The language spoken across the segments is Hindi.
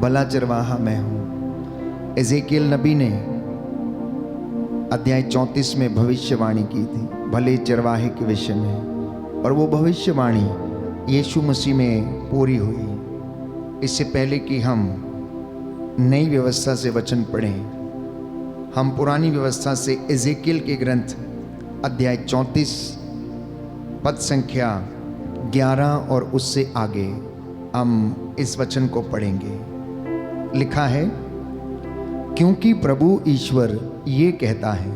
भला चरवाहा मैं हूँ। एजेकियल नबी ने अध्याय 34 में भविष्यवाणी की थी भले चरवाहे के विषय में, और वो भविष्यवाणी यीशु मसीह में पूरी हुई। इससे पहले कि हम नई व्यवस्था से वचन पढ़ें, हम पुरानी व्यवस्था से एजेकियल के ग्रंथ अध्याय 34 पद संख्या 11 और उससे आगे हम इस वचन को पढ़ेंगे। लिखा है, क्योंकि प्रभु ईश्वर ये कहता है,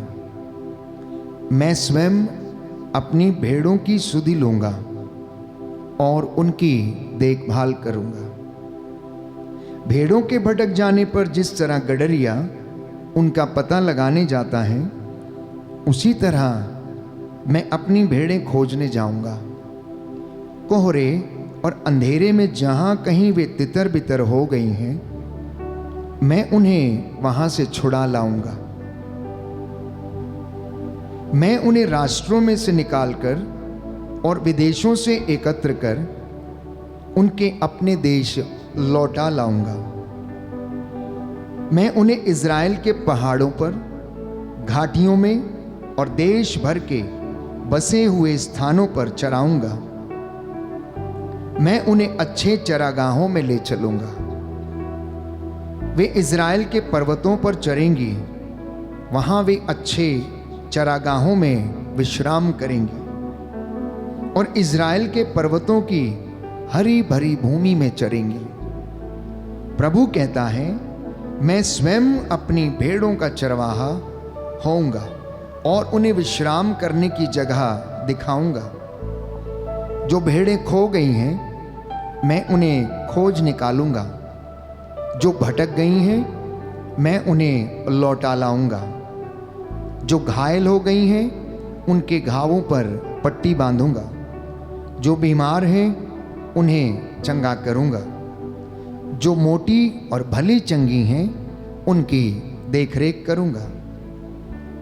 मैं स्वयं अपनी भेड़ों की सुधि लूंगा और उनकी देखभाल करूंगा। भेड़ों के भटक जाने पर जिस तरह गडरिया उनका पता लगाने जाता है, उसी तरह मैं अपनी भेड़ें खोजने जाऊंगा। कोहरे और अंधेरे में जहां कहीं वे तितर बितर हो गई हैं, मैं उन्हें वहां से छुड़ा लाऊंगा। मैं उन्हें राष्ट्रों में से निकालकर और विदेशों से एकत्र कर उनके अपने देश लौटा लाऊंगा। मैं उन्हें इज़राइल के पहाड़ों पर, घाटियों में और देश भर के बसे हुए स्थानों पर चराऊंगा। मैं उन्हें अच्छे चरागाहों में ले चलूंगा। वे इज़राइल के पर्वतों पर चरेंगी, वहां वे अच्छे चरागाहों में विश्राम करेंगी और इज़राइल के पर्वतों की हरी भरी भूमि में चरेंगी। प्रभु कहता है, मैं स्वयं अपनी भेड़ों का चरवाहा होऊंगा और उन्हें विश्राम करने की जगह दिखाऊंगा। जो भेड़ें खो गई हैं, मैं उन्हें खोज निकालूंगा। जो भटक गई हैं, मैं उन्हें लौटा लाऊंगा। जो घायल हो गई हैं, उनके घावों पर पट्टी बांधूंगा। जो बीमार हैं, उन्हें चंगा करूंगा। जो मोटी और भली चंगी हैं, उनकी देखरेख करूंगा।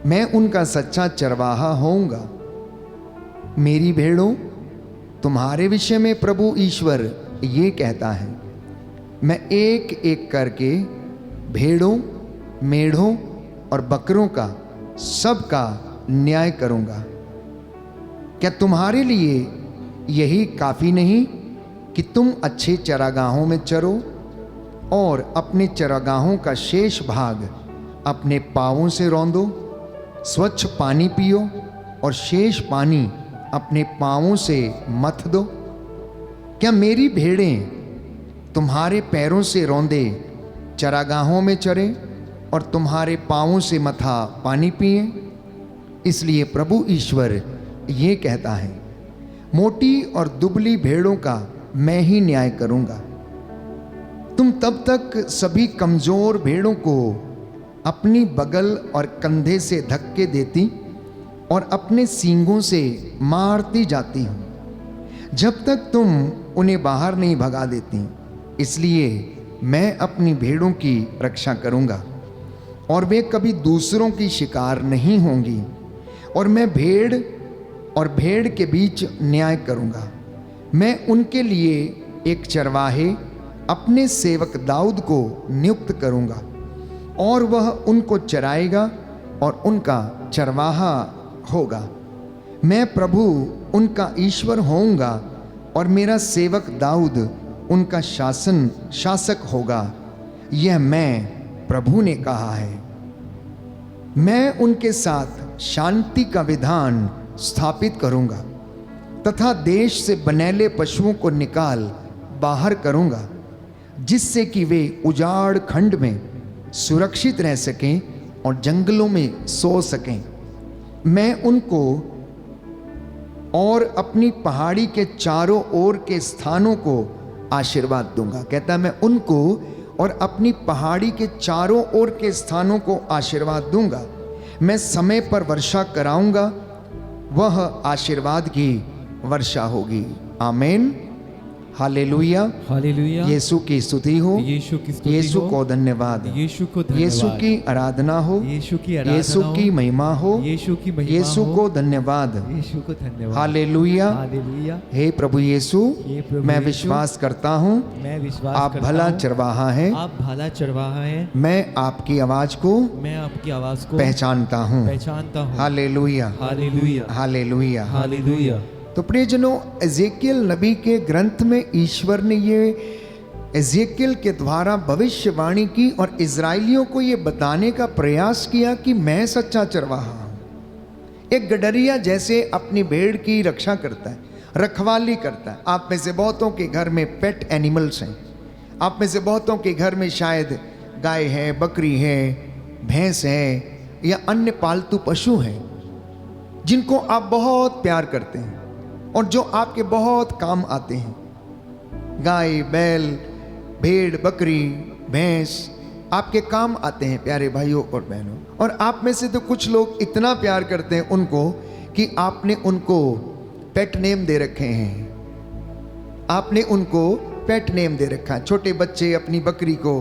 मैं उनका सच्चा चरवाहा होऊंगा। मेरी भेड़ों, तुम्हारे विषय में प्रभु ईश्वर ये कहता है, मैं एक एक करके भेड़ों, मेढ़ों और बकरों का सबका न्याय करूंगा। क्या तुम्हारे लिए यही काफी नहीं कि तुम अच्छे चरागाहों में चरो और अपने चरागाहों का शेष भाग अपने पांवों से रौंदो, स्वच्छ पानी पियो और शेष पानी अपने पांवों से मथ दो? क्या मेरी भेड़ें तुम्हारे पैरों से रौंदे चरागाहों में चरें और तुम्हारे पांवों से मथा पानी पिएं? इसलिए प्रभु ईश्वर ये कहता है, मोटी और दुबली भेड़ों का मैं ही न्याय करूंगा। तुम तब तक सभी कमजोर भेड़ों को अपनी बगल और कंधे से धक्के देती और अपने सींगों से मारती जाती हो, जब तक तुम उन्हें बाहर नहीं भगा देती। इसलिए मैं अपनी भेड़ों की रक्षा करूंगा और वे कभी दूसरों की शिकार नहीं होंगी, और मैं भेड़ और भेड़ के बीच न्याय करूंगा। मैं उनके लिए एक चरवाहे अपने सेवक दाऊद को नियुक्त करूंगा और वह उनको चराएगा और उनका चरवाहा होगा। मैं प्रभु उनका ईश्वर होऊंगा और मेरा सेवक दाऊद उनका शासक होगा। यह मैं प्रभु ने कहा है। मैं उनके साथ शांति का विधान स्थापित करूंगा तथा देश से बनेले पशुओं को निकाल बाहर करूंगा, जिससे कि वे उजाड़ खंड में सुरक्षित रह सकें और जंगलों में सो सकें। मैं उनको और अपनी पहाड़ी के चारों ओर के स्थानों को आशीर्वाद दूंगा। कहता है, मैं उनको और अपनी पहाड़ी के चारों ओर के स्थानों को आशीर्वाद दूंगा। मैं समय पर वर्षा कराऊंगा, वह आशीर्वाद की वर्षा होगी। आमीन, हालेलुया, हालेलुया। यीशु की स्तुति हो, यीशु की स्तुति यीशु हो, को धन्यवाद, यीशु को धन्यवाद, यीशु की आराधना हो, यीशु की आराधना यीशु हो, की महिमा हो, यीशु की महिमा यीशु हो, को धन्यवाद। यीशु को धन्यवाद। Hallelujah, hallelujah. हे प्रभु यीशु, हे प्रभु मैं यीशु, विश्वास करता हूँ मैं विश्वास आप करता भला हूँ, चरवाहा हैं। आप भला चरवाहा हैं। मैं आपकी आवाज को मैं आपकी आवाज को पहचानता हूँ। पहचानता हूँ। Hallelujah, hallelujah, hallelujah. हालेलुया। तो प्रियजनों, एजेकियल नबी के ग्रंथ में ईश्वर ने ये एजेकियल के द्वारा भविष्यवाणी की और इजराइलियों को ये बताने का प्रयास किया कि मैं सच्चा चरवाहा हूं। एक गडरिया जैसे अपनी भेड़ की रक्षा करता है, रखवाली करता है। आप में से बहुतों के घर में पेट एनिमल्स हैं। आप में से बहुतों के घर में शायद गाय है, बकरी है, भैंस है या अन्य पालतू पशु हैं जिनको आप बहुत प्यार करते हैं और जो आपके बहुत काम आते हैं। गाय, बैल, भेड़, बकरी, भैंस आपके काम आते हैं प्यारे भाइयों और बहनों। और आप में से तो कुछ लोग इतना प्यार करते हैं उनको कि आपने उनको पेट नेम दे रखे हैं। आपने उनको पेट नेम दे रखा है। छोटे बच्चे अपनी बकरी को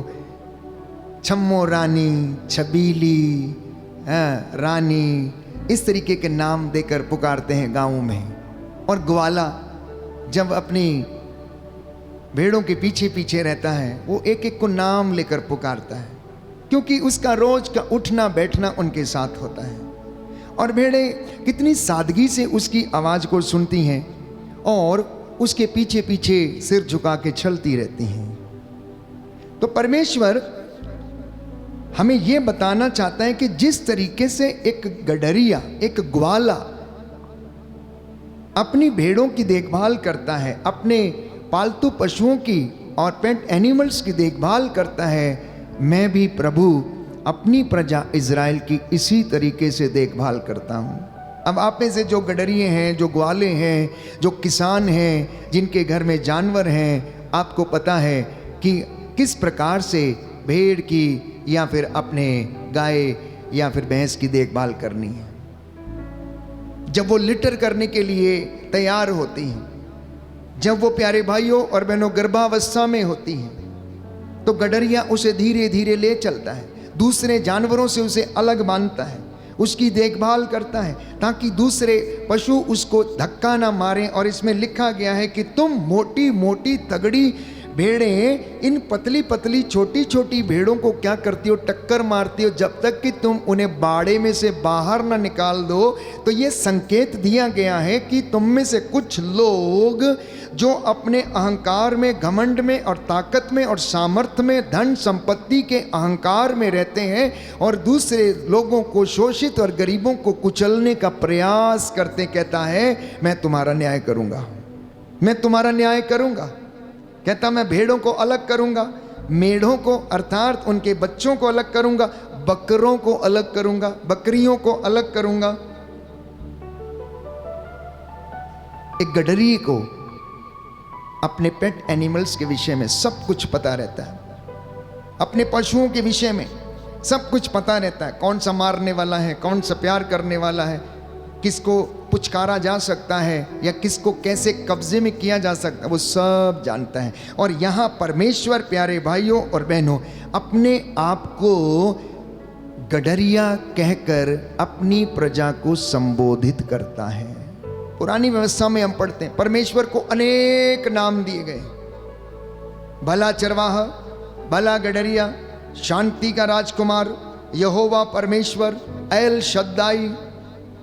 छम्मो रानी, छबीली, रानी, इस तरीके के नाम देकर पुकारते हैं गाँव में। और ग्वाला जब अपनी भेड़ों के पीछे पीछे रहता है, वो एक एक को नाम लेकर पुकारता है, क्योंकि उसका रोज का उठना बैठना उनके साथ होता है। और भेड़ें कितनी सादगी से उसकी आवाज़ को सुनती हैं और उसके पीछे पीछे सिर झुका के चलती रहती हैं। तो परमेश्वर हमें यह बताना चाहता है कि जिस तरीके से एक गडरिया, एक ग्वाला अपनी भेड़ों की देखभाल करता है, अपने पालतू पशुओं की और पेट एनिमल्स की देखभाल करता है, मैं भी प्रभु अपनी प्रजा इज़राइल की इसी तरीके से देखभाल करता हूँ। अब आप में से जो गडरिए हैं, जो ग्वाले हैं, जो किसान हैं, जिनके घर में जानवर हैं, आपको पता है कि किस प्रकार से भेड़ की या फिर अपने गाय या फिर भैंस की देखभाल करनी है। जब वो लिटर करने के लिए तैयार होती हैं, जब वो प्यारे भाइयों और बहनों गर्भावस्था में होती हैं, तो गडरिया उसे धीरे धीरे ले चलता है, दूसरे जानवरों से उसे अलग बांधता है, उसकी देखभाल करता है ताकि दूसरे पशु उसको धक्का ना मारें। और इसमें लिखा गया है कि तुम मोटी मोटी तगड़ी भेड़ें इन पतली पतली छोटी छोटी भेड़ों को क्या करती हो, टक्कर मारती हो, जब तक कि तुम उन्हें बाड़े में से बाहर ना निकाल दो। तो ये संकेत दिया गया है कि तुम में से कुछ लोग जो अपने अहंकार में, घमंड में और ताकत में और सामर्थ्य में, धन संपत्ति के अहंकार में रहते हैं और दूसरे लोगों को, शोषित और गरीबों को कुचलने का प्रयास करते, कहता है मैं तुम्हारा न्याय करूंगा, मैं तुम्हारा न्याय करूंगा। कहता मैं भेड़ों को अलग करूंगा, मेढ़ों को अर्थात उनके बच्चों को अलग करूंगा, बकरों को अलग करूंगा, बकरियों को अलग करूंगा। एक गडरी को अपने पेट एनिमल्स के विषय में सब कुछ पता रहता है, अपने पशुओं के विषय में सब कुछ पता रहता है, कौन सा मारने वाला है, कौन सा प्यार करने वाला है, किसको पुचकारा जा सकता है या किसको कैसे कब्जे में किया जा सकता है, वो सब जानता है। और यहाँ परमेश्वर प्यारे भाइयों और बहनों अपने आप को गडरिया कहकर अपनी प्रजा को संबोधित करता है। पुरानी व्यवस्था में हम पढ़ते हैं परमेश्वर को अनेक नाम दिए गए, भला चरवाहा, भला गडरिया, शांति का राजकुमार, यहोवा परमेश्वर, एल शद्दाई,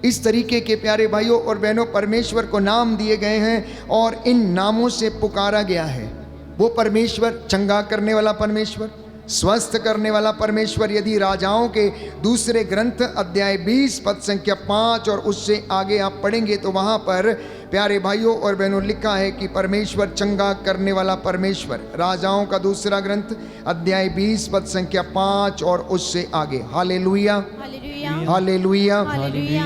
इस तरीके के प्यारे भाइयों और बहनों परमेश्वर को नाम दिए गए हैं और इन नामों से पुकारा गया है। वो परमेश्वर चंगा करने वाला परमेश्वर, स्वस्थ करने वाला परमेश्वर। यदि राजाओं के दूसरे ग्रंथ अध्याय 20 पद संख्या 5 और उससे आगे आप पढ़ेंगे तो वहाँ पर प्यारे भाइयों और बहनों लिखा है कि परमेश्वर चंगा करने वाला परमेश्वर। राजाओं का दूसरा ग्रंथ अध्याय 20 पद संख्या 5 और उससे आगे। हालेलुया, हालेलुया,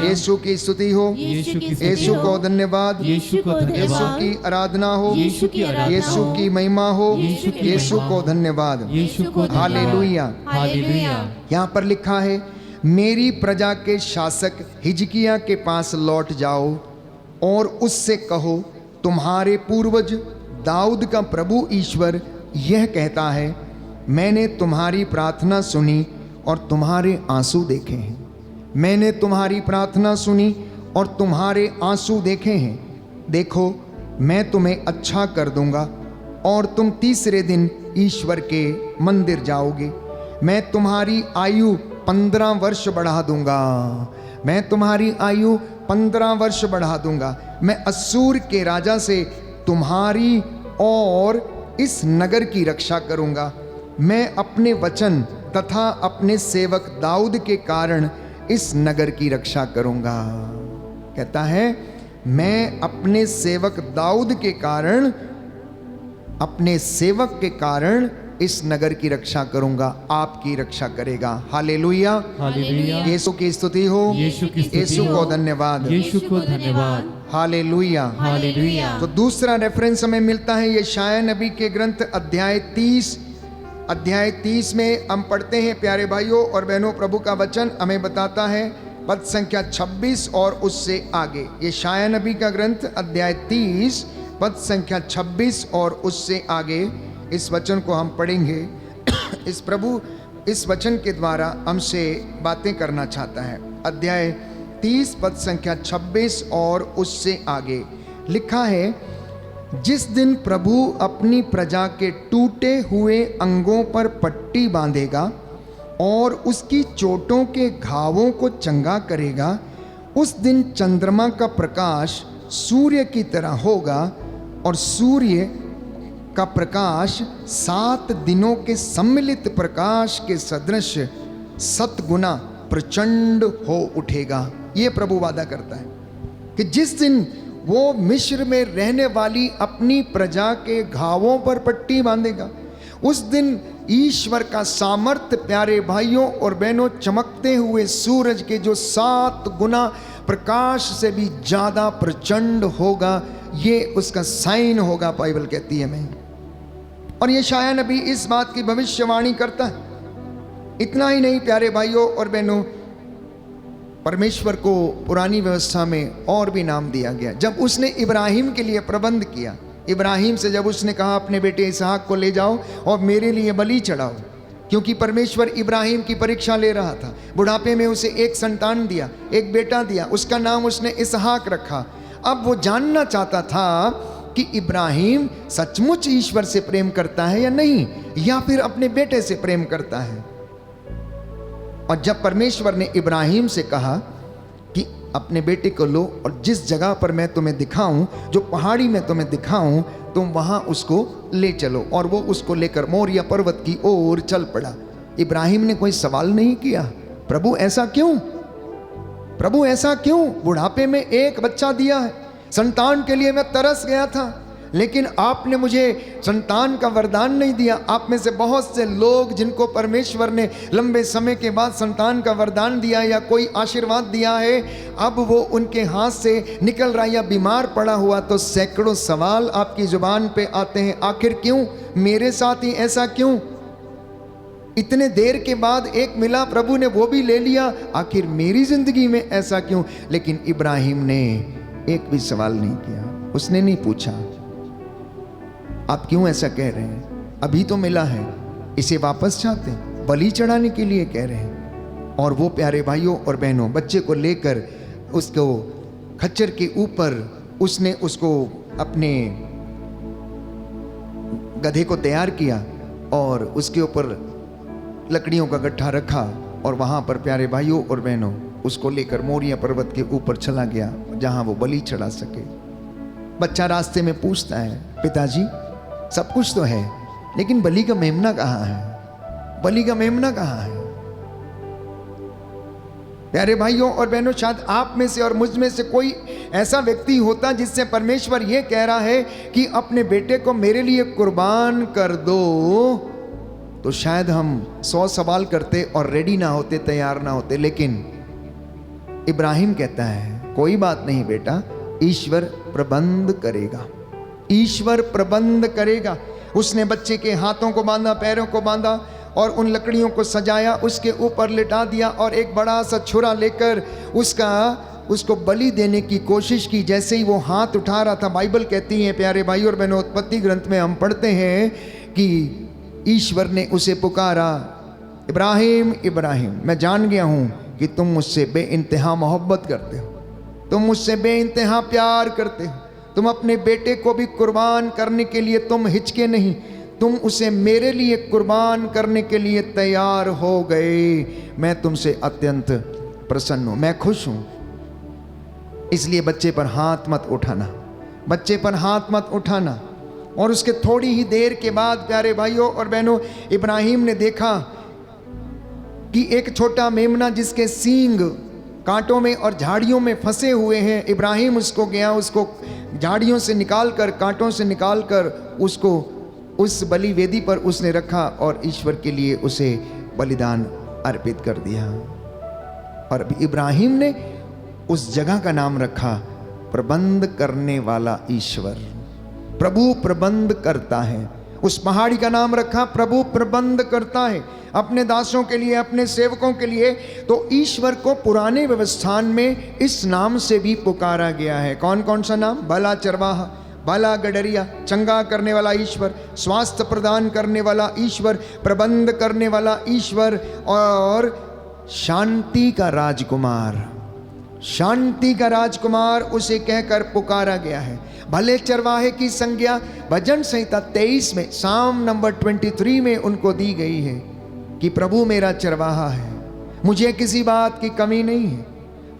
यीशु की स्तुति हो, यीशु को धन्यवाद, यीशु की आराधना हो, यीशु की महिमा हो, यीशु को धन्यवाद, हालेलुया। यहाँ पर लिखा है मेरी प्रजा के शासक हिजकिय्याह के पास लौट जाओ और उससे कहो तुम्हारे पूर्वज दाऊद का प्रभु ईश्वर यह कहता है, मैंने तुम्हारी प्रार्थना सुनी और तुम्हारे आंसू देखे हैं। मैंने तुम्हारी प्रार्थना सुनी और तुम्हारे आंसू देखे हैं। देखो, मैं तुम्हें अच्छा कर दूंगा और तुम तीसरे दिन ईश्वर के मंदिर जाओगे। मैं तुम्हारी आयु 15 वर्ष बढ़ा दूंगा। मैं तुम्हारी आयु 15 वर्ष बढ़ा दूंगा। मैं अश्शूर के राजा से तुम्हारी और इस नगर की रक्षा करूंगा। मैं अपने वचन तथा अपने सेवक दाऊद के कारण इस नगर की रक्षा करूंगा। कहता है, मैं अपने सेवक दाऊद के कारण, अपने सेवक के कारण इस नगर की रक्षा करूंगा। आपकी रक्षा करेगा। Hallelujah, hallelujah. यीशु की स्तुति हो। यीशु की स्तुति यीशु हो। को धन्यवाद। यीशु को धन्यवाद। हालेलुया। हालेलुया। तो दूसरा रेफरेंस हमें मिलता है यशायाह नबी के ग्रंथ अध्याय 30 में हम पढ़ते हैं। प्यारे भाइयों और बहनों, प्रभु का वचन हमें बताता है पद संख्या 26 और उससे आगे। यशायाह नबी का ग्रंथ अध्याय 30 पद संख्या 26 और उससे आगे इस वचन को हम पढ़ेंगे। इस प्रभु इस वचन के द्वारा हमसे बातें करना चाहता है। अध्याय 30 पद संख्या 26 और उससे आगे लिखा है, जिस दिन प्रभु अपनी प्रजा के टूटे हुए अंगों पर पट्टी बांधेगा और उसकी चोटों के घावों को चंगा करेगा, उस दिन चंद्रमा का प्रकाश सूर्य की तरह होगा और सूर्य का प्रकाश 7 दिनों के सम्मिलित प्रकाश के सदृश 7 गुना प्रचंड हो उठेगा। ये प्रभु वादा करता है कि जिस दिन वो मिस्र में रहने वाली अपनी प्रजा के घावों पर पट्टी बांधेगा, उस दिन ईश्वर का सामर्थ्य, प्यारे भाइयों और बहनों, चमकते हुए सूरज के जो 7 गुना प्रकाश से भी ज्यादा प्रचंड होगा। ये उसका साइन होगा, बाइबल कहती है। मैं और यशायाह नबी इस बात की भविष्यवाणी करता है। इतना ही नहीं प्यारे भाइयों और बहनों, परमेश्वर को पुरानी व्यवस्था में और भी नाम दिया गया। जब उसने इब्राहिम के लिए प्रबंध किया, इब्राहिम से जब उसने कहा अपने बेटे इसहाक को ले जाओ और मेरे लिए बलि चढ़ाओ, क्योंकि परमेश्वर इब्राहिम की परीक्षा ले रहा था। बुढ़ापे में उसे एक संतान दिया, एक बेटा दिया, उसका नाम उसने इसहाक रखा। अब वो जानना चाहता था कि इब्राहिम सचमुच ईश्वर से प्रेम करता है या नहीं, या फिर अपने बेटे से प्रेम करता है। और जब परमेश्वर ने इब्राहिम से कहा कि अपने बेटे को लो और जिस जगह पर मैं तुम्हें दिखाऊं, जो पहाड़ी में तुम्हें दिखाऊं, तुम वहां उसको ले चलो, और वो उसको लेकर मोरिया पर्वत की ओर चल पड़ा। इब्राहिम ने कोई सवाल नहीं किया, प्रभु ऐसा क्यों, प्रभु ऐसा क्यों? बुढ़ापे में एक बच्चा दिया है, संतान के लिए मैं तरस गया था, लेकिन आपने मुझे संतान का वरदान नहीं दिया। आप में से बहुत से लोग जिनको परमेश्वर ने लंबे समय के बाद संतान का वरदान दिया या कोई आशीर्वाद दिया है, अब वो उनके हाथ से निकल रहा या बीमार पड़ा हुआ, तो सैकड़ों सवाल आपकी जुबान पे आते हैं। आखिर क्यों मेरे साथ ही ऐसा क्यों? इतने देर के बाद एक मिला, प्रभु ने वो भी ले लिया, आखिर मेरी जिंदगी में ऐसा क्यों? लेकिन इब्राहिम ने एक भी सवाल नहीं किया, उसने नहीं पूछा आप क्यों ऐसा कह रहे हैं, अभी तो मिला है, इसे वापस चाहते हैं, बलि चढ़ाने के लिए कह रहे हैं। और वो प्यारे भाइयों और बहनों, बच्चे को लेकर उसको खच्चर के ऊपर उसने उसको अपने गधे को तैयार किया और उसके ऊपर लकड़ियों का गट्ठा रखा, और वहां पर प्यारे भाइयों और बहनों उसको लेकर मोरिया पर्वत के ऊपर चला गया, जहां वो बलि चढ़ा सके। बच्चा रास्ते में पूछता है, पिताजी सब कुछ तो है, लेकिन बलि का मेमना कहाँ है, बलि का मेमना कहाँ है? प्यारे भाइयों और बहनों, शायद आप में से और मुझ में से कोई ऐसा व्यक्ति होता जिससे परमेश्वर ये कह रहा है कि अपने बेटे को मेरे लिए कुर्बान कर दो, तो शायद हम 100 सवाल करते और रेडी ना होते, तैयार ना होते। लेकिन इब्राहिम कहता है, कोई बात नहीं बेटा, ईश्वर प्रबंध करेगा, ईश्वर प्रबंध करेगा। उसने बच्चे के हाथों को बांधा, पैरों को बांधा और उन लकड़ियों को सजाया, उसके ऊपर लिटा दिया और एक बड़ा सा छुरा लेकर उसका उसको बलि देने की कोशिश की। जैसे ही वो हाथ उठा रहा था, बाइबल कहती है प्यारे भाई और बहनों, उत्पत्ति ग्रंथ में हम पढ़ते हैं कि ईश्वर ने उसे पुकारा, इब्राहिम इब्राहिम, मैं जान गया हूँ कि तुम मुझसे बेइंतहा मोहब्बत करते हो, तुम मुझसे बेइंतहा प्यार करते हो, तुम अपने बेटे को भी कुर्बान करने के लिए तुम हिचके नहीं, तुम उसे मेरे लिए कुर्बान करने के लिए तैयार हो गए। मैं तुमसे अत्यंत प्रसन्न हूँ, मैं खुश हूँ। इसलिए बच्चे पर हाथ मत उठाना, बच्चे पर हाथ मत उठाना। और उसके थोड़ी ही देर के बाद प्यारे भाइयों और बहनों, इब्राहिम ने देखा कि एक छोटा मेमना जिसके सींग कांटों में और झाड़ियों में फंसे हुए हैं, इब्राहिम उसको गया, उसको झाड़ियों से निकालकर, कांटों से निकालकर उसको उस बलि वेदी पर उसने रखा और ईश्वर के लिए उसे बलिदान अर्पित कर दिया। और इब्राहिम ने उस जगह का नाम रखा प्रबंध करने वाला ईश्वर। प्रभु प्रबंध करता है। उस पहाड़ी का नाम रखा प्रभु प्रबंध करता है अपने दासों के लिए, अपने सेवकों के लिए। तो ईश्वर को पुराने व्यवस्थान में इस नाम से भी पुकारा गया है। कौन कौन सा नाम? भला चरवाहा, भला गडरिया, चंगा करने वाला ईश्वर, स्वास्थ्य प्रदान करने वाला ईश्वर, प्रबंध करने वाला ईश्वर और शांति का राजकुमार। शांति का राजकुमार उसे कहकर पुकारा गया है। भले चरवाहे की संज्ञा भजन संहिता 23 में साम नंबर 23 में उनको दी गई है कि प्रभु मेरा चरवाहा है, मुझे किसी बात की कमी नहीं है,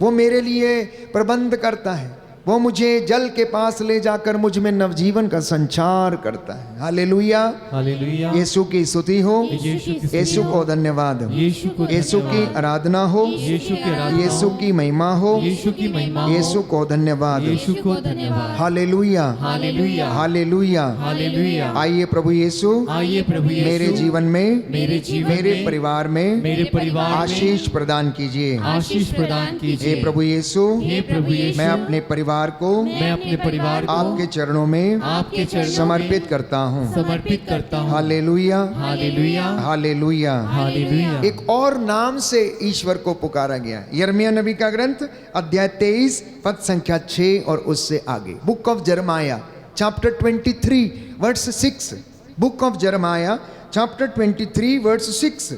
वो मेरे लिए प्रबंध करता है, वो मुझे जल के पास ले जाकर मुझ में नवजीवन का संचार करता है। Hallelujah, hallelujah. यीशु की स्तुति हो, यीशु की स्तुति यीशु हो, को धन्यवाद हो, यीशु को यीशु की धन्यवाद, आराधना हो, यीशु की आराधना यीशु की महिमा हो, यीशु की महिमा हो, यीशु को धन्यवाद हो। यीशु को धन्यवाद। Hallelujah, hallelujah, hallelujah. हालेलुया। आइए प्रभु यीशु आइए प्रभु यीशु मेरे जीवन में, मेरे जीवन मेरे में, परिवार में मेरे परिवार में आशीष प्रदान कीजिए। आशीष प्रदान कीजिए। हे प्रभु यीशु, हे प्रभु यीशु, मैं अपने परिवार को मैं अपने परिवार को आपके चरणों में आपके चरणों समर्पित में करता हूँ। समर्पित करता हूँ। Hallelujah, hallelujah, hallelujah. हालेलुया। एक और नाम से ईश्वर को पुकारा गया। यिर्मयाह नबी का ग्रंथ अध्याय 23 पद संख्या 6 और उससे आगे। Book of Jeremiah chapter 23 verse 6। Book of Jeremiah chapter 23 verse 6।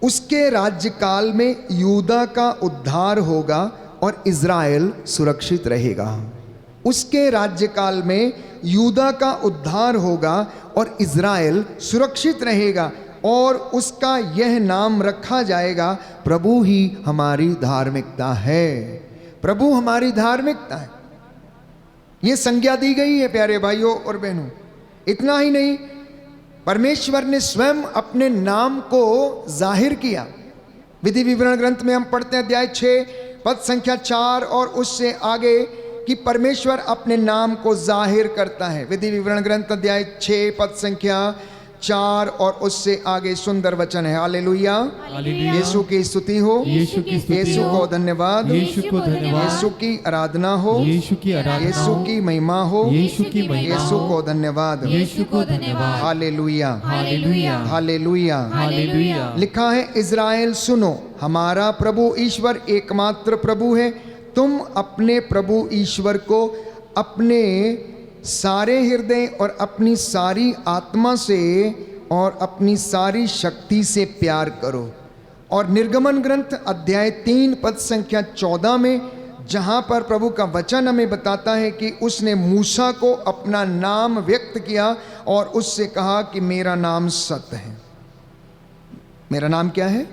उसके राज्यकाल में यूदा का उद्धार होगा और इज़राइल सुरक्षित रहेगा। उसके राज्यकाल में यूदा का उद्धार होगा और इज़राइल सुरक्षित रहेगा और उसका यह नाम रखा जाएगा, प्रभु ही हमारी धार्मिकता है। प्रभु हमारी धार्मिकता है, ये संज्ञा दी गई है प्यारे भाइयों और बहनों। इतना ही नहीं, परमेश्वर ने स्वयं अपने नाम को जाहिर किया। विधि विवरण ग्रंथ में हम पढ़ते हैं अध्याय 6 पद संख्या 4 और उससे आगे कि परमेश्वर अपने नाम को जाहिर करता है। विधि विवरण ग्रंथ अध्याय 6 पद संख्या 4 और उससे आगे सुंदर वचन है। Hallelujah, hallelujah. यीशु की स्तुति हो, यीशु की स्तुति यीशु हो, को धन्यवाद, यीशु को धन्यवाद, यीशु की आराधना हो, यीशु की आराधना यीशु हो, की महिमा हो, यीशु की महिमा यीशु हो, को धन्यवाद। यीशु को धन्यवाद। Hallelujah, hallelujah, hallelujah. हालेलुया। लिखा है, इज़राइल सुनो, हमारा प्रभु ईश्वर एकमात्र प्रभु है। तुम अपने प्रभु ईश्वर को अपने सारे हृदय और अपनी सारी आत्मा से और अपनी सारी शक्ति से प्यार करो। और निर्गमन ग्रंथ अध्याय 3 पद संख्या 14 में, जहाँ पर प्रभु का वचन हमें बताता है कि उसने मूसा को अपना नाम व्यक्त किया और उससे कहा कि मेरा नाम सत्य है। मेरा नाम क्या है?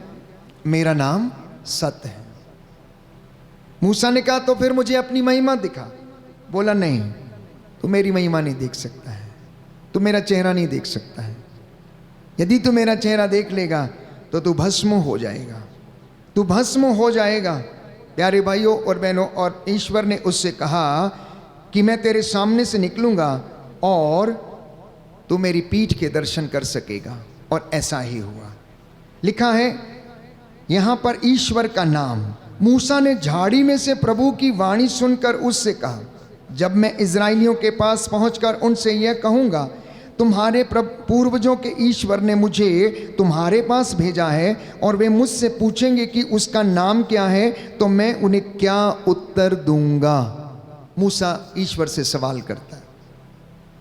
मेरा नाम सत्य है। मूसा ने कहा तो फिर मुझे अपनी महिमा दिखा। बोला नहीं, तू मेरी महिमा नहीं देख सकता है, तू मेरा चेहरा नहीं देख सकता है। यदि तू मेरा चेहरा देख लेगा तो तू भस्म हो जाएगा, तू भस्म हो जाएगा। प्यारे भाइयों और बहनों, और ईश्वर ने उससे कहा कि मैं तेरे सामने से निकलूंगा और तू मेरी पीठ के दर्शन कर सकेगा। और ऐसा ही हुआ। लिखा है यहाँ पर ईश्वर का नाम। मूसा ने झाड़ी में से प्रभु की वाणी सुनकर उससे कहा, जब मैं इज़राइलियों के पास पहुंचकर उनसे यह कहूँगा, तुम्हारे पूर्वजों के ईश्वर ने मुझे तुम्हारे पास भेजा है और वे मुझसे पूछेंगे कि उसका नाम क्या है, तो मैं उन्हें क्या उत्तर दूंगा। मूसा ईश्वर से सवाल करता है,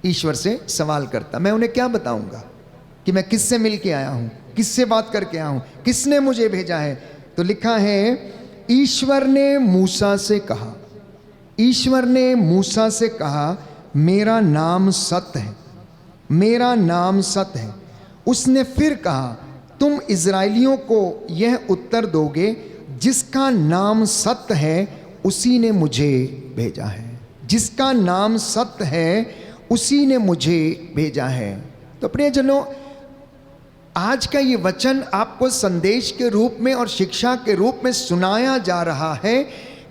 ईश्वर से सवाल करता, मैं उन्हें क्या बताऊंगा कि मैं किससे मिल के आया हूं, किससे बात करके आया हूं, किसने मुझे भेजा है। तो लिखा है, ईश्वर ने मूसा से कहा, ईश्वर ने मूसा से कहा, मेरा नाम सत्य है, मेरा नाम सत्य है। उसने फिर कहा, तुम इज़राइलियों को यह उत्तर दोगे, जिसका नाम सत्य है उसी ने मुझे भेजा है, जिसका नाम सत्य है उसी ने मुझे भेजा है। तो प्रियजनों, आज का ये वचन आपको संदेश के रूप में और शिक्षा के रूप में सुनाया जा रहा है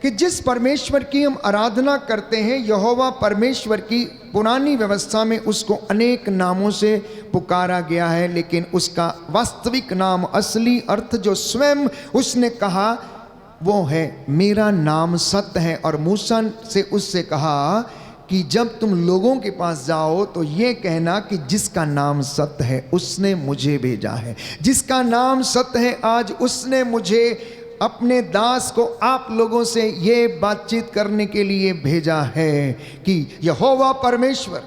कि जिस परमेश्वर की हम आराधना करते हैं, यहोवा परमेश्वर की, पुरानी व्यवस्था में उसको अनेक नामों से पुकारा गया है, लेकिन उसका वास्तविक नाम, असली अर्थ जो स्वयं उसने कहा वो है, मेरा नाम सत्य है। और मूसा से उससे कहा कि जब तुम लोगों के पास जाओ तो ये कहना कि जिसका नाम सत्य है उसने मुझे भेजा है, जिसका नाम सत्य है आज उसने मुझे अपने दास को आप लोगों से ये बातचीत करने के लिए भेजा है कि यहोवा परमेश्वर,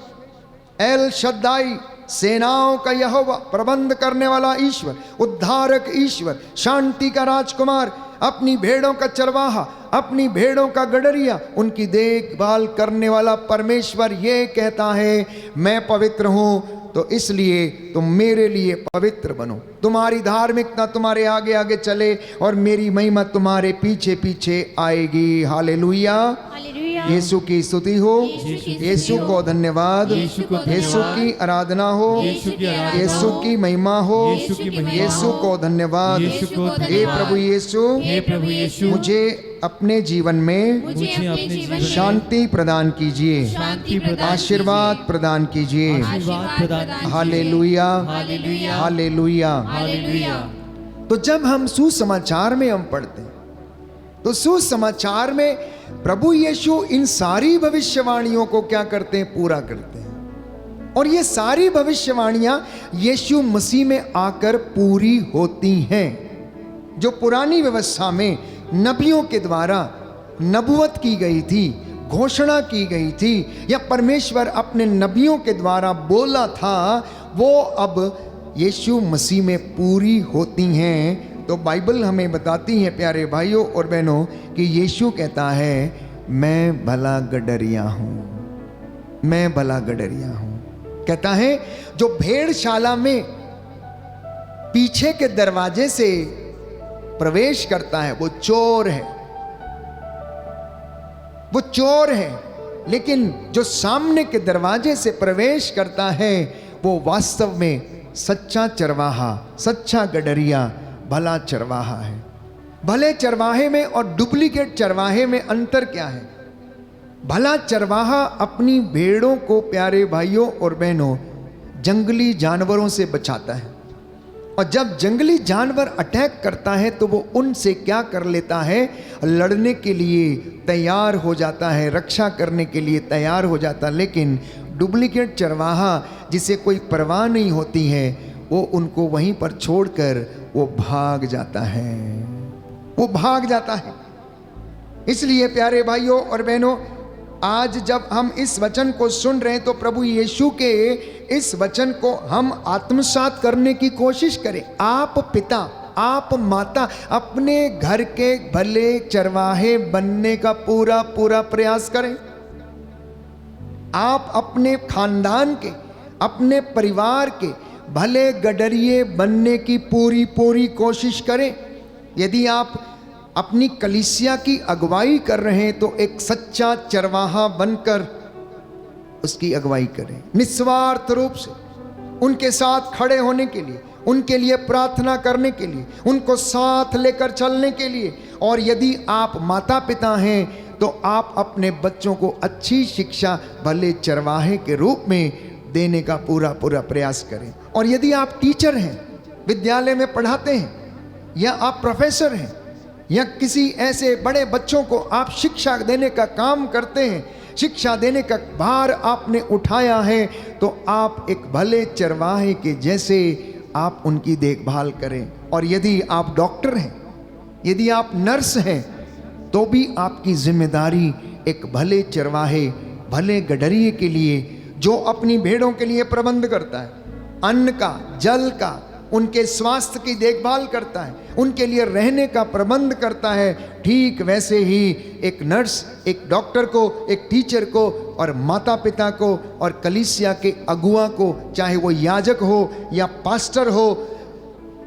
एल शद्दाई, सेनाओं का यहोवा, प्रबंध करने वाला ईश्वर, उद्धारक ईश्वर, शांति का राजकुमार, अपनी भेड़ों का चरवाहा, अपनी भेड़ों का गडरिया, उनकी देखभाल करने वाला परमेश्वर ये कहता है, मैं पवित्र हूं, तो इसलिए तुम मेरे लिए पवित्र बनो। तुम्हारी धार्मिकता तुम्हारे आगे आगे चले और मेरी महिमा तुम्हारे पीछे पीछे आएगी। हालेलुया, यीशु की स्तुति हो, यीशु को धन्यवाद, यीशु की आराधना हो, यीशु की महिमा हो, यीशु को धन्यवाद। हे प्रभु यीशु, मुझे अपने जीवन में शांति प्रदान कीजिए, आशीर्वाद प्रदान कीजिए। Hallelujah, hallelujah. तो जब हम सुसमाचार में हम पढ़ते हैं तो सुसमाचार में प्रभु यीशु इन सारी भविष्यवाणियों को क्या करते हैं, पूरा करते हैं। और ये सारी भविष्यवाणियां यीशु मसीह में आकर पूरी होती हैं। जो पुरानी व्यवस्था में नबियों के द्वारा नबुवत की गई थी, घोषणा की गई थी, या परमेश्वर अपने नबियों के द्वारा बोला था, वो अब यीशु मसीह में पूरी होती हैं। तो बाइबल हमें बताती है प्यारे भाइयों और बहनों कि यीशु कहता है, मैं भला गडरिया हूँ, मैं भला गडरिया हूँ। कहता है जो भेड़शाला में पीछे के दरवाजे से प्रवेश करता है वो चोर है, वो चोर है, लेकिन जो सामने के दरवाजे से प्रवेश करता है वो वास्तव में सच्चा चरवाहा, सच्चा गडरिया, भला चरवाहा है। भले चरवाहे में और डुप्लीकेट चरवाहे में अंतर क्या है? भला चरवाहा अपनी भेड़ों को, प्यारे भाइयों और बहनों, जंगली जानवरों से बचाता है, और जब जंगली जानवर अटैक करता है तो वो उनसे क्या कर लेता है, लड़ने के लिए तैयार हो जाता है, रक्षा करने के लिए तैयार हो जाता है। लेकिन डुप्लीकेट चरवाहा जिसे कोई परवाह नहीं होती है, वो उनको वहीं पर छोड़कर वो भाग जाता है, वो भाग जाता है। इसलिए प्यारे भाइयों और बहनों, आज जब हम इस वचन को सुन रहे हैं तो प्रभु यीशु के इस वचन को हम आत्मसात करने की कोशिश करें। आप पिता, आप माता अपने घर के भले चरवाहे बनने का पूरा पूरा प्रयास करें। आप अपने खानदान के, अपने परिवार के भले गडरिए बनने की पूरी पूरी कोशिश करें। यदि आप अपनी कलीसिया की अगुवाई कर रहे हैं तो एक सच्चा चरवाहा बनकर उसकी अगुवाई करें, निस्वार्थ रूप से उनके साथ खड़े होने के लिए, उनके लिए प्रार्थना करने के लिए, उनको साथ लेकर चलने के लिए। और यदि आप माता पिता हैं तो आप अपने बच्चों को अच्छी शिक्षा भले चरवाहे के रूप में देने का पूरा पूरा प्रयास करें। और यदि आप टीचर हैं, विद्यालय में पढ़ाते हैं, या आप प्रोफेसर हैं, या किसी ऐसे बड़े बच्चों को आप शिक्षा देने का काम करते हैं, शिक्षा देने का भार आपने उठाया है, तो आप एक भले चरवाहे के जैसे आप उनकी देखभाल करें। और यदि आप डॉक्टर हैं, यदि आप नर्स हैं, तो भी आपकी जिम्मेदारी एक भले चरवाहे, भले गडरिये के लिए, जो अपनी भेड़ों के लिए प्रबंध करता है, अन्न का, जल का, उनके स्वास्थ्य की देखभाल करता है, उनके लिए रहने का प्रबंध करता है, ठीक वैसे ही एक नर्स, एक डॉक्टर को, एक टीचर को, और माता पिता को, और कलीसिया के अगुआ को, चाहे वो याजक हो या पास्टर हो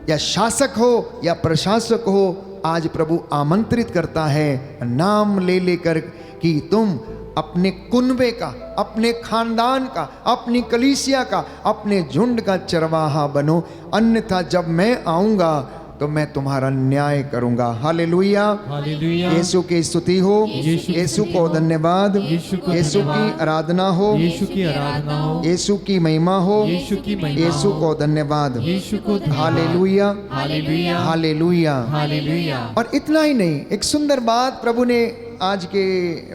या शासक हो या प्रशासक हो, आज प्रभु आमंत्रित करता है नाम ले लेकर कि तुम अपने कुनबे का, अपने खानदान का, अपनी कलीसिया का, अपने झुंड का चरवाहा बनो, अन्यथा जब मैं आऊंगा तो मैं तुम्हारा न्याय करूंगा। Hallelujah, hallelujah. यीशु की स्तुति हो, यीशु को धन्यवाद, यीशु की आराधना हो, यीशु की आराधना हो, यीशु की महिमा हो, यीशु की महिमा यीशु हो, को धन्यवाद। यीशु को धन्यवाद। Hallelujah, hallelujah, hallelujah. हालेलुया। और इतना ही नहीं, एक सुंदर बात प्रभु ने आज के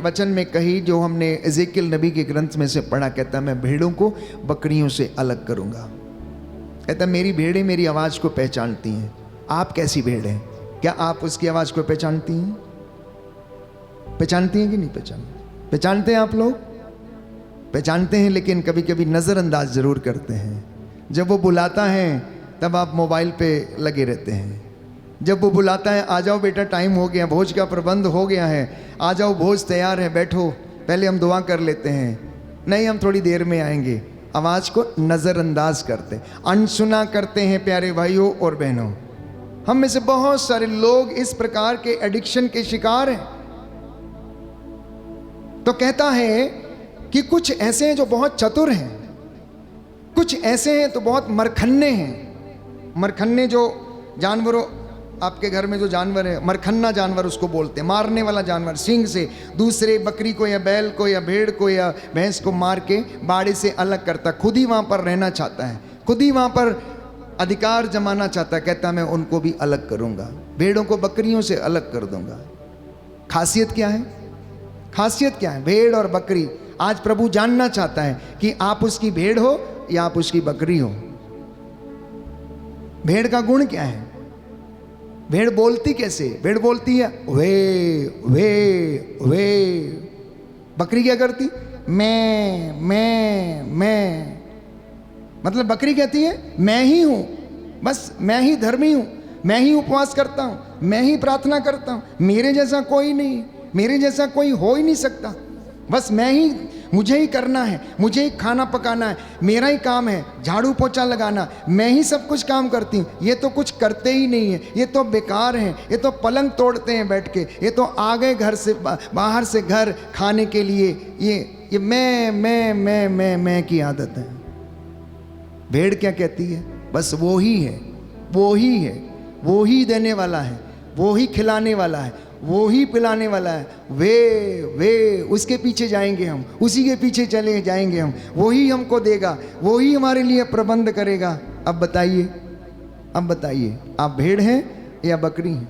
वचन में कही, जो हमने एजेकियल नबी के ग्रंथ में से पढ़ा। कहता मैं भेड़ों को बकरियों से अलग करूंगा। कहता मेरी भेड़ें मेरी आवाज़ को पहचानती हैं। आप कैसी भेड़ हैं? क्या आप उसकी आवाज़ को पहचानती हैं? पहचानती हैं कि नहीं पहचानती? पहचानते हैं आप लोग? पहचानते हैं, लेकिन कभी कभी नज़रअंदाज ज़रूर करते हैं। जब वो बुलाता है तब आप मोबाइल पे लगे रहते हैं। जब वो बुलाता है, आ जाओ बेटा, टाइम हो गया, भोज का प्रबंध हो गया है, आ जाओ, भोज तैयार है, बैठो, पहले हम दुआ कर लेते हैं, नहीं हम थोड़ी देर में आएंगे, आवाज़ को नज़रअंदाज करते, अनसुना करते हैं। प्यारे भाइयों और बहनों, हम में से बहुत सारे लोग इस प्रकार के एडिक्शन के शिकार हैं। तो कहता है कि कुछ ऐसे हैं जो बहुत चतुर हैं, कुछ ऐसे हैं तो बहुत मरखन्ने हैं। मरखन्ने जो जानवरों, आपके घर में जो जानवर है, मरखन्ना जानवर उसको बोलते हैं, मारने वाला जानवर, सींग से दूसरे बकरी को या बैल को या भेड़ को या भैंस को मार के बाड़े से अलग करता, खुद ही वहाँ पर रहना चाहता है, खुद ही वहाँ पर अधिकार जमाना चाहता है। कहता मैं उनको भी अलग करूँगा, भेड़ों को बकरियों से अलग कर दूंगा। खासियत क्या है? खासियत क्या है? भेड़ और बकरी। आज प्रभु जानना चाहता है कि आप उसकी भेड़ हो या आप उसकी बकरी हो। भेड़ का गुण क्या है? भेड़ बोलती कैसे? भेड़ बोलती है वे वे वे। बकरी क्या करती? मैं। मतलब बकरी कहती है मैं ही हूं, बस मैं ही धर्मी हूं, मैं ही उपवास करता हूं, मैं ही प्रार्थना करता हूं, मेरे जैसा कोई नहीं, मेरे जैसा कोई हो ही नहीं सकता, बस मैं ही, मुझे ही करना है, मुझे ही खाना पकाना है, मेरा ही काम है, झाड़ू पोछा लगाना, मैं ही सब कुछ काम करती हूँ। ये तो कुछ करते ही नहीं है, ये तो बेकार हैं, ये तो पलंग तोड़ते हैं बैठ के, ये तो आ गए घर से बाहर से घर खाने के लिए। ये मैं की आदत है। भेड़ क्या कहती है? बस वो ही है, वो ही है, वो ही देने वाला है, वो ही खिलाने वाला है, वो ही पिलाने वाला है, वे उसके पीछे जाएंगे हम, उसी के पीछे चले जाएंगे हम, वो ही हमको देगा, वो ही हमारे लिए प्रबंध करेगा। अब बताइए, अब बताइए, आप भेड़ हैं या बकरी हैं?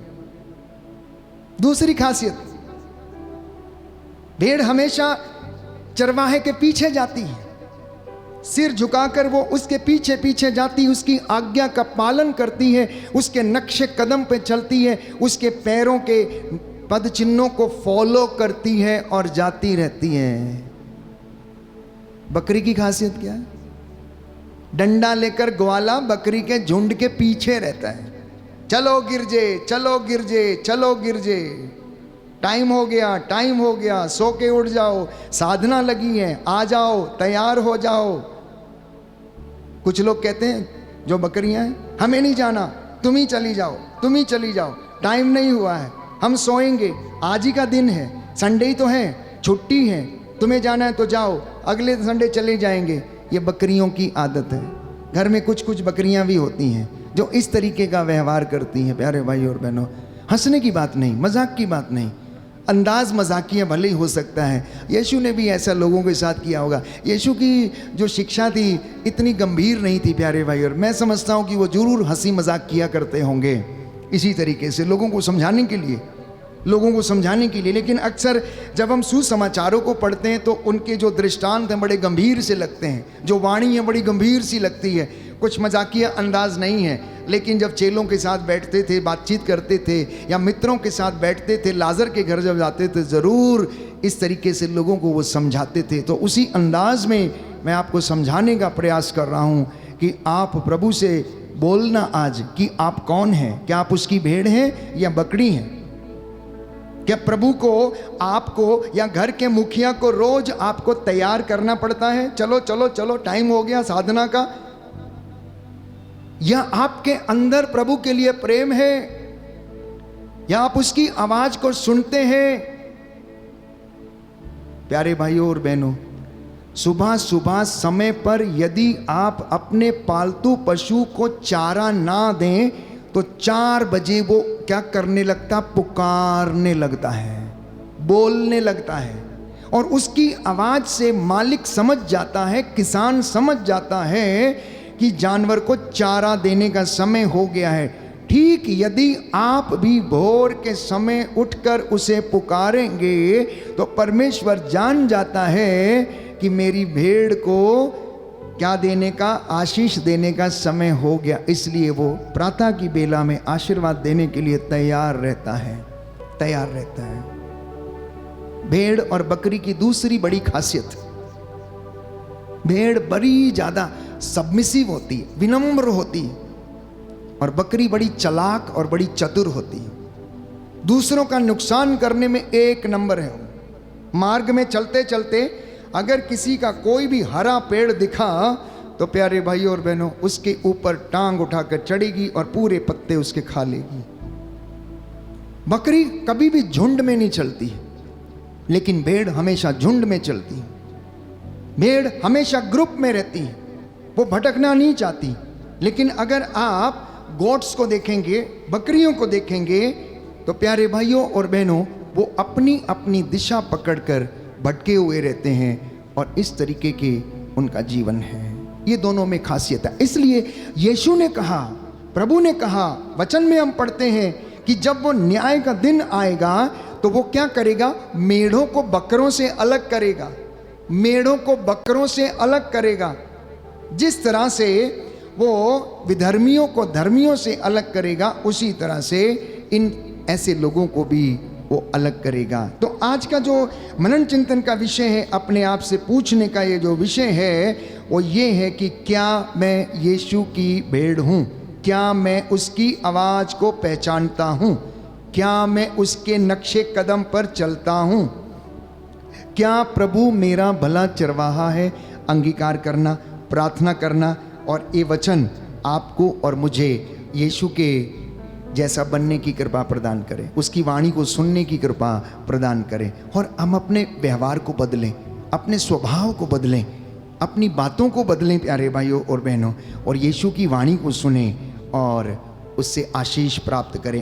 दूसरी खासियत, भेड़ हमेशा चरवाहे के पीछे जाती है, सिर झुकाकर वो उसके पीछे पीछे जाती, उसकी आज्ञा का पालन करती है, उसके नक्शे कदम पे चलती है, उसके पैरों के पद चिन्हों को फॉलो करती है और जाती रहती है। बकरी की खासियत क्या है? डंडा लेकर ग्वाला बकरी के झुंड के पीछे रहता है। चलो गिरजे, चलो गिरजे, चलो गिरजे, टाइम हो गया, टाइम हो गया, सो के उठ जाओ, साधना लगी है, आ जाओ, तैयार हो जाओ। कुछ लोग कहते हैं जो बकरियां हैं, हमें नहीं जाना, तुम ही चली जाओ, तुम ही चली जाओ, टाइम नहीं हुआ है, हम सोएंगे, आज ही का दिन है, संडे ही तो है, छुट्टी है, तुम्हें जाना है तो जाओ, अगले संडे चले जाएंगे। ये बकरियों की आदत है। घर में कुछ कुछ बकरियां भी होती हैं जो इस तरीके का व्यवहार करती हैं। प्यारे भाई और बहनों, हंसने की बात नहीं, मजाक की बात नहीं, अंदाज मजाकिया भले ही हो सकता है। यीशु ने भी ऐसा लोगों के साथ किया होगा। यीशु की जो शिक्षा थी इतनी गंभीर नहीं थी प्यारे भाई, और मैं समझता हूँ कि वो जरूर हंसी मजाक किया करते होंगे, इसी तरीके से लोगों को समझाने के लिए, लोगों को समझाने के लिए। लेकिन अक्सर जब हम सुसमाचारों को पढ़ते हैं तो उनके जो दृष्टांत हैं बड़े गंभीर से लगते हैं, जो वाणी है बड़ी गंभीर सी लगती है, कुछ मजाकिया अंदाज नहीं है। लेकिन जब चेलों के साथ बैठते थे, बातचीत करते थे, या मित्रों के साथ बैठते थे, लाजर के घर जब जाते थे, ज़रूर इस तरीके से लोगों को वो समझाते थे। तो उसी अंदाज में मैं आपको समझाने का प्रयास कर रहा हूँ कि आप प्रभु से बोलना आज कि आप कौन हैं। क्या आप उसकी भेड़ हैं या बकरी हैं? क्या प्रभु को, आपको या घर के मुखिया को रोज आपको तैयार करना पड़ता है, चलो चलो चलो टाइम हो गया साधना का? या आपके अंदर प्रभु के लिए प्रेम है, या आप उसकी आवाज को सुनते हैं? प्यारे भाइयों और बहनों, सुबह सुबह समय पर यदि आप अपने पालतू पशु को चारा ना दें तो 4 बजे वो क्या करने लगता? पुकारने लगता है, बोलने लगता है। और उसकी आवाज से मालिक समझ जाता है, किसान समझ जाता है कि जानवर को चारा देने का समय हो गया है। ठीक यदि आप भी भोर के समय उठकर उसे पुकारेंगे तो परमेश्वर जान जाता है कि मेरी भेड़ को क्या देने का? आशीष देने का समय हो गया। इसलिए वो प्रातः की बेला में आशीर्वाद देने के लिए तैयार रहता है, तैयार रहता है। भेड़ और बकरी की दूसरी बड़ी खासियत, भेड़ बड़ी ज्यादा सबमिसिव होती है, विनम्र होती है, और बकरी बड़ी चालाक और बड़ी चतुर होती है। दूसरों का नुकसान करने में 1 नंबर है। मार्ग में चलते चलते अगर किसी का कोई भी हरा पेड़ दिखा तो प्यारे भाइयों और बहनों उसके ऊपर टांग उठाकर चढ़ेगी और पूरे पत्ते उसके खा लेगी। बकरी कभी भी झुंड में नहीं चलती, लेकिन भेड़ हमेशा झुंड में चलती है। भेड़ हमेशा ग्रुप में रहती है, वो भटकना नहीं चाहती। लेकिन अगर आप गोट्स को देखेंगे, बकरियों को देखेंगे, तो प्यारे भाइयों और बहनों वो अपनी अपनी दिशा पकड़कर भटके हुए रहते हैं, और इस तरीके के उनका जीवन है। ये दोनों में खासियत है। इसलिए यीशु ने कहा, प्रभु ने कहा, वचन में हम पढ़ते हैं कि जब वो न्याय का दिन आएगा तो वो क्या करेगा? मेढ़ों को बकरों से अलग करेगा, मेढ़ों को बकरों से अलग करेगा। जिस तरह से वो विधर्मियों को धर्मियों से अलग करेगा, उसी तरह से इन ऐसे लोगों को भी वो अलग करेगा। तो आज का जो मनन चिंतन का विषय है, अपने आप से पूछने का ये जो विषय है वो ये है कि क्या मैं यीशु की भेड़ हूँ? क्या मैं उसकी आवाज़ को पहचानता हूँ? क्या मैं उसके नक्शे कदम पर चलता हूँ? क्या प्रभु मेरा भला चरवाहा है? अंगीकार करना, प्रार्थना करना, और ये वचन आपको और मुझे यीशु के जैसा बनने की कृपा प्रदान करें, उसकी वाणी को सुनने की कृपा प्रदान करें, और हम अपने व्यवहार को बदलें, अपने स्वभाव को बदलें, अपनी बातों को बदलें प्यारे भाइयों और बहनों, और यीशु की वाणी को सुनें और उससे आशीष प्राप्त करें।